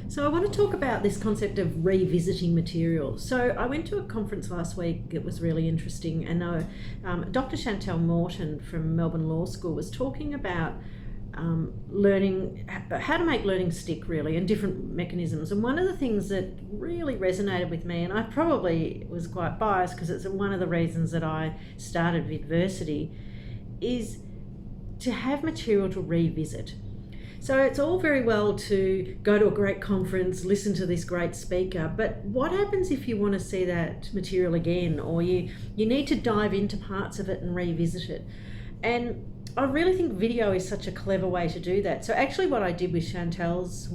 So I want to talk about this concept of revisiting material. So I went to a conference last week that was really interesting, and Dr. Chantel Morton from Melbourne Law School was talking about learning, how to make learning stick really, and different mechanisms. And one of the things that really resonated with me, and I probably was quite biased because it's one of the reasons that I started VidVersity, is to have material to revisit. So it's all very well to go to a great conference, listen to this great speaker, but what happens if you want to see that material again, or you need to dive into parts of it and revisit it? And I really think video is such a clever way to do that. So actually what I did with Chantel's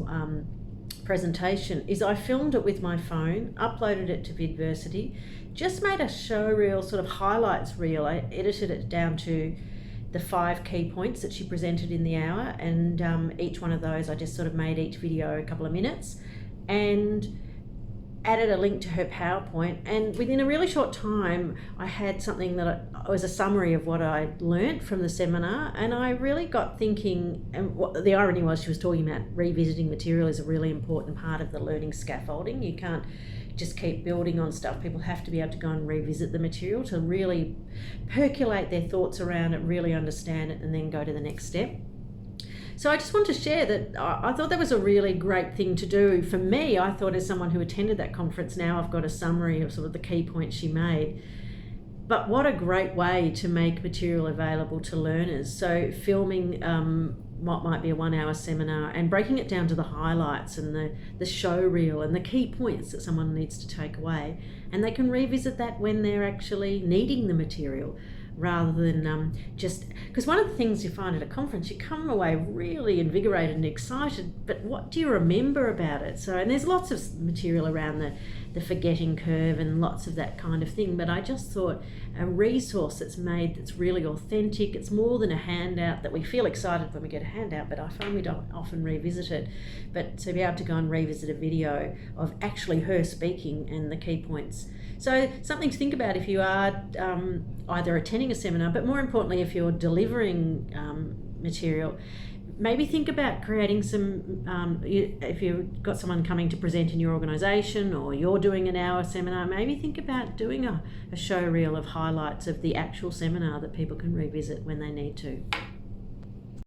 presentation is I filmed it with my phone, uploaded it to VidVersity, just made a show reel, sort of highlights reel. I edited it down to the 5 key points that she presented in the hour, and each one of those I just sort of made each video a couple of minutes and added a link to her PowerPoint, and within a really short time I had something that was a summary of what I learnt from the seminar. And I really got thinking, and what the irony was, she was talking about revisiting material is a really important part of the learning scaffolding. You can't just keep building on stuff. People have to be able to go and revisit the material to really percolate their thoughts around it, really understand it, and then go to the next step. So I just want to share that I thought that was a really great thing to do. For me, I thought, as someone who attended that conference, now I've got a summary of sort of the key points she made. But what a great way to make material available to learners. So filming what might be a 1-hour seminar and breaking it down to the highlights and the show reel and the key points that someone needs to take away. And they can revisit that when they're actually needing the material, rather than just, because one of the things you find at a conference, you come away really invigorated and excited, but what do you remember about it? So, and there's lots of material around the forgetting curve and lots of that kind of thing, but I just thought a resource that's made that's really authentic. It's more than a handout that we feel excited when we get a handout, but I find we don't often revisit it. But to be able to go and revisit a video of actually her speaking and the key points. So something to think about if you are either attending a seminar, but more importantly, if you're delivering material, maybe think about creating some, if you've got someone coming to present in your organisation, or you're doing an hour seminar, maybe think about doing a show reel of highlights of the actual seminar that people can revisit when they need to.